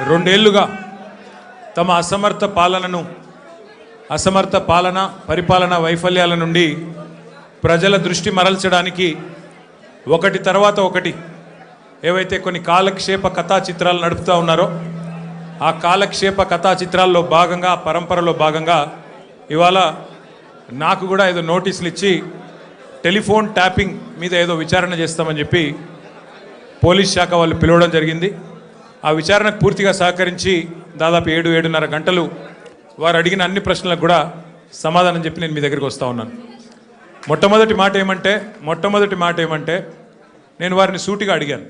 రెండేళ్లుగా తమ అసమర్థ పరిపాలన వైఫల్యాల నుండి ప్రజల దృష్టి మరల్చడానికి ఒకటి తర్వాత ఒకటి ఏవైతే కొన్ని కాలక్షేప కథా చిత్రాలు నడుపుతూ ఉన్నారో ఆ కాలక్షేప కథా చిత్రాల్లో భాగంగా పరంపరలో భాగంగా ఇవాళ నాకు కూడా ఏదో నోటీసులు ఇచ్చి టెలిఫోన్ ట్యాపింగ్ మీద ఏదో విచారణ చేస్తామని చెప్పి పోలీస్ శాఖ వాళ్ళు పిలవడం జరిగింది. ఆ విచారణకు పూర్తిగా సహకరించి దాదాపు 7-7:30 గంటలు వారు అడిగిన అన్ని ప్రశ్నలకు కూడా సమాధానం చెప్పి నేను మీ దగ్గరికి వస్తూ ఉన్నాను. మొట్టమొదటి మాట ఏమంటే నేను వారిని సూటిగా అడిగాను.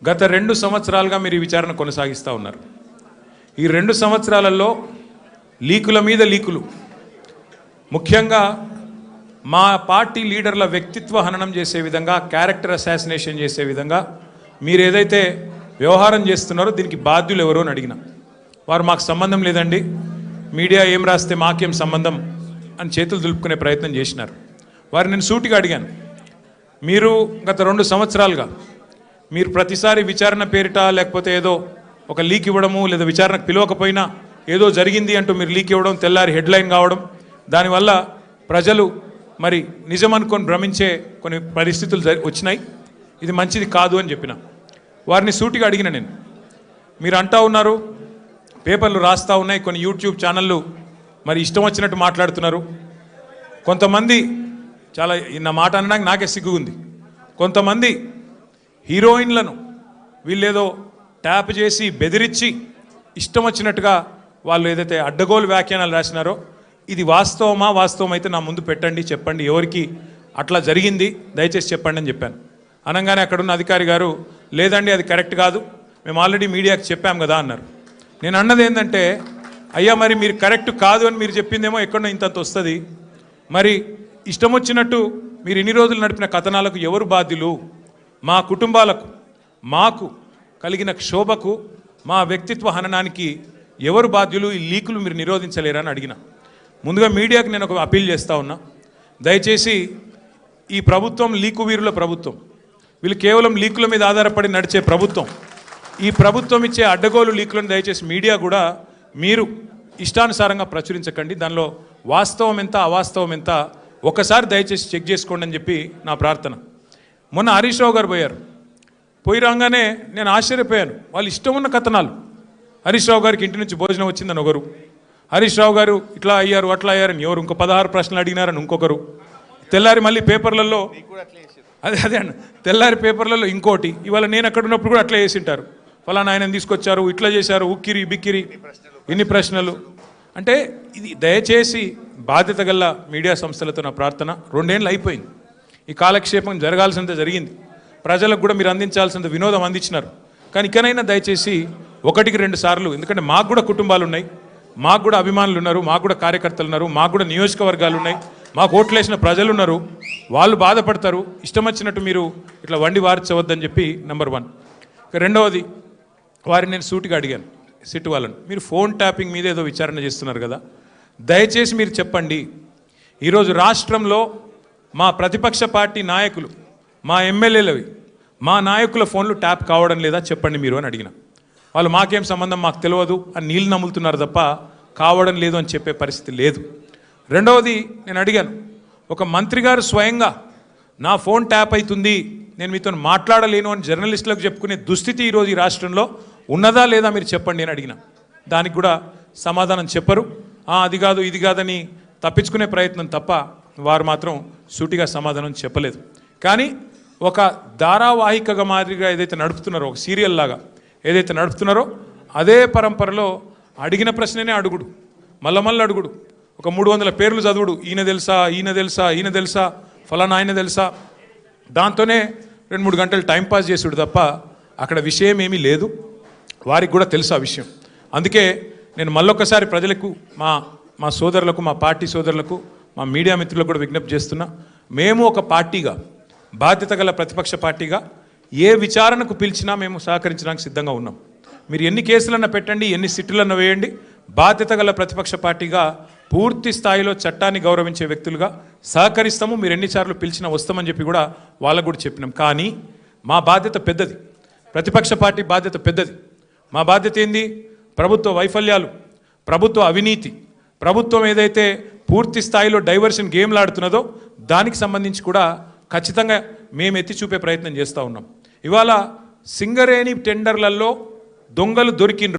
గత 2 సంవత్సరాలుగా మీరు ఈ విచారణ కొనసాగిస్తూ ఉన్నారు. ఈ 2 సంవత్సరాలలో లీకుల మీద లీకులు, ముఖ్యంగా మా పార్టీ లీడర్ల వ్యక్తిత్వ హననం చేసే విధంగా, క్యారెక్టర్ అసాసినేషన్ చేసే విధంగా మీరు ఏదైతే వ్యవహారం చేస్తున్నారో దీనికి బాధ్యులు ఎవరో అని అడిగిన వారు మాకు సంబంధం లేదండి, మీడియా ఏం రాస్తే మాకేం సంబంధం అని చేతులు దులుపుకునే ప్రయత్నం చేసినారు. వారు నేను సూటిగా అడిగాను, మీరు గత 2 సంవత్సరాలుగా మీరు ప్రతిసారి విచారణ పేరిట లేకపోతే ఏదో ఒక లీక్ ఇవ్వడము, లేదా విచారణకు పిలవకపోయినా ఏదో జరిగింది అంటూ మీరు లీక్ ఇవ్వడం, తెల్లారి హెడ్లైన్ కావడం, దానివల్ల ప్రజలు మరి నిజం అనుకొని భ్రమించే కొన్ని పరిస్థితులు వచ్చినాయి. ఇది మంచిది కాదు అని చెప్పిన వారిని సూటిగా అడిగిన నేను. మీరు అంటూ ఉన్నారు, పేపర్లు రాస్తూ ఉన్నాయి, కొన్ని యూట్యూబ్ ఛానళ్ళు మరి ఇష్టం వచ్చినట్టు మాట్లాడుతున్నారు. కొంతమంది చాలా నా మాట అనడానికి నాకే సిగ్గుంది. కొంతమంది హీరోయిన్లను వీళ్ళేదో ట్యాప్ చేసి బెదిరించి ఇష్టం వచ్చినట్టుగా వాళ్ళు ఏదైతే అడ్డగోలు వ్యాఖ్యానాలు రాసినారో ఇది వాస్తవం అయితే నా ముందు పెట్టండి, చెప్పండి ఎవరికి అట్లా జరిగింది దయచేసి చెప్పండి అని చెప్పాను. అనగానే అక్కడున్న అధికారి గారు లేదండి అది కరెక్ట్ కాదు, మేము ఆల్రెడీ మీడియాకి చెప్పాం కదా అన్నారు. నేను అన్నది ఏంటంటే, అయ్యా మరి మీరు కరెక్ట్ కాదు అని మీరు చెప్పిందేమో ఎక్కడో ఇంతంత వస్తుంది, మరి ఇష్టం వచ్చినట్టు మీరు ఇన్ని రోజులు నడిపిన కథనాలకు ఎవరు బాధ్యులు? మా కుటుంబాలకు, మాకు కలిగిన క్షోభకు, మా వ్యక్తిత్వ హననానికి ఎవరు బాధ్యులు? ఈ లీకులు మీరు నిరోధించలేరా అని అడిగిన. ముందుగా మీడియాకి నేను ఒక అప్పీల్ చేస్తూ ఉన్నా, దయచేసి ఈ ప్రభుత్వం లీకు వీరుల ప్రభుత్వం, వీళ్ళు కేవలం లీకుల మీద ఆధారపడి నడిచే ప్రభుత్వం. ఈ ప్రభుత్వం ఇచ్చే అడ్డగోలు లీకులను దయచేసి మీడియా కూడా మీరు ఇష్టానుసారంగా ప్రచురించకండి, దానిలో వాస్తవం ఎంత అవాస్తవం ఎంత ఒకసారి దయచేసి చెక్ చేసుకోండి అని చెప్పి నా ప్రార్థన. మొన్న హరీష్ రావు గారు పోయి రాగానే నేను ఆశ్చర్యపోయాను. వాళ్ళు ఇష్టం ఉన్న కథనాలు, హరీష్ రావు గారికి ఇంటి నుంచి భోజనం వచ్చిందని ఒకరు, హరీష్ రావు గారు ఇట్లా అయ్యారు అట్లా అయ్యారని ఎవరు, ఇంకో 16 ప్రశ్నలు అడిగినారని ఇంకొకరు, తెల్లారి మళ్ళీ పేపర్లలో అదే అండి తెల్లారి పేపర్లలో ఇంకోటి, ఇవాళ నేను అక్కడ ఉన్నప్పుడు కూడా అట్లా చేసింటారు, ఫలానా ఆయన తీసుకొచ్చారు, ఇట్లా చేశారు, ఉక్కిరి బిక్కిరి ఇన్ని ప్రశ్నలు. అంటే ఇది దయచేసి బాధ్యత గల మీడియా సంస్థలతో నా ప్రార్థన. 2 ఏళ్ళు అయిపోయింది, ఈ కాలక్షేపం జరగాల్సినంత జరిగింది, ప్రజలకు కూడా మీరు అందించాల్సినంత వినోదం అందించినారు. కానీ ఇకనైనా దయచేసి 1-2 సార్లు, ఎందుకంటే మాకు కూడా కుటుంబాలు ఉన్నాయి, మాకు కూడా అభిమానులు ఉన్నారు, మాకు కూడా కార్యకర్తలు ఉన్నారు, మాకు కూడా నియోజకవర్గాలు ఉన్నాయి, మాకు ఓట్లేసిన ప్రజలు ఉన్నారు, వాళ్ళు బాధపడతారు. ఇష్టం వచ్చినట్టు మీరు ఇట్లా వండి వార్చవద్దని చెప్పి నెంబర్ 1. రెండవది, వారిని నేను సూటిగా అడిగాను సిట్ వాళ్ళని, మీరు ఫోన్ ట్యాపింగ్ మీద ఏదో విచారణ చేస్తున్నారు కదా, దయచేసి మీరు చెప్పండి, ఈరోజు రాష్ట్రంలో మా ప్రతిపక్ష పార్టీ నాయకులు, మా ఎమ్మెల్యేలవి, మా నాయకుల ఫోన్లు ట్యాప్ కావడం లేదా చెప్పండి మీరు అని అడిగిన. వాళ్ళు మాకేం సంబంధం, మాకు తెలియదు అని నీళ్ళు నమ్ములుతున్నారు తప్ప కావడం లేదు అని చెప్పే పరిస్థితి లేదు. రెండవది నేను అడిగాను, ఒక మంత్రి గారు స్వయంగా నా ఫోన్ ట్యాప్ అవుతుంది, నేను మీతో మాట్లాడలేను అని జర్నలిస్టులకు చెప్పుకునే దుస్థితి ఈరోజు ఈ రాష్ట్రంలో ఉన్నదా లేదా మీరు చెప్పండి అని అడిగిన. దానికి కూడా సమాధానం చెప్పరు, అది కాదు ఇది కాదని తప్పించుకునే ప్రయత్నం తప్ప వారు మాత్రం సూటిగా సమాధానం చెప్పలేదు. కానీ ఒక ధారావాహికగా మాదిరిగా ఏదైతే నడుపుతున్నారో, ఒక సీరియల్ లాగా ఏదైతే నడుపుతున్నారో అదే పరంపరలో అడిగిన ప్రశ్ననే అడుగుడు, మళ్ళీ అడుగుడు, ఒక 300 పేర్లు చదువుడు, ఈయన తెలుసా ఫలానా ఆయన తెలుసా, దాంతోనే 2-3 గంటలు టైంపాస్ చేసుడు తప్ప అక్కడ విషయం ఏమీ లేదు. వారికి కూడా తెలుసు ఆ విషయం. అందుకే నేను మళ్ళొక్కసారి ప్రజలకు, మా సోదరులకు, మా పార్టీ సోదరులకు, మా మీడియా మిత్రులకు కూడా విజ్ఞప్తి చేస్తున్నా, మేము ఒక పార్టీగా, బాధ్యత గల ప్రతిపక్ష పార్టీగా ఏ విచారణకు పిలిచినా మేము సహకరించడానికి సిద్ధంగా ఉన్నాం. మీరు ఎన్ని కేసులన్నా పెట్టండి, ఎన్ని సిట్టులన్నా వేయండి, బాధ్యత గల ప్రతిపక్ష పార్టీగా పూర్తి స్థాయిలో చట్టాన్ని గౌరవించే వ్యక్తులుగా సహకరిస్తాము. మీరు ఎన్నిసార్లు పిలిచినా వస్తామని చెప్పి కూడా వాళ్ళకు కూడా చెప్పినాం. కానీ మా బాధ్యత పెద్దది, ప్రతిపక్ష పార్టీ బాధ్యత పెద్దది. మా బాధ్యత ఏంది? ప్రభుత్వ వైఫల్యాలు, ప్రభుత్వ అవినీతి, ప్రభుత్వం ఏదైతే పూర్తి స్థాయిలో డైవర్షన్ గేమ్లు ఆడుతున్నదో దానికి సంబంధించి కూడా ఖచ్చితంగా మేము ఎత్తి చూపే ప్రయత్నం చేస్తూ ఉన్నాం. ఇవాళ సింగరేణి టెండర్లలో దొంగలు దొరికిండ్రు.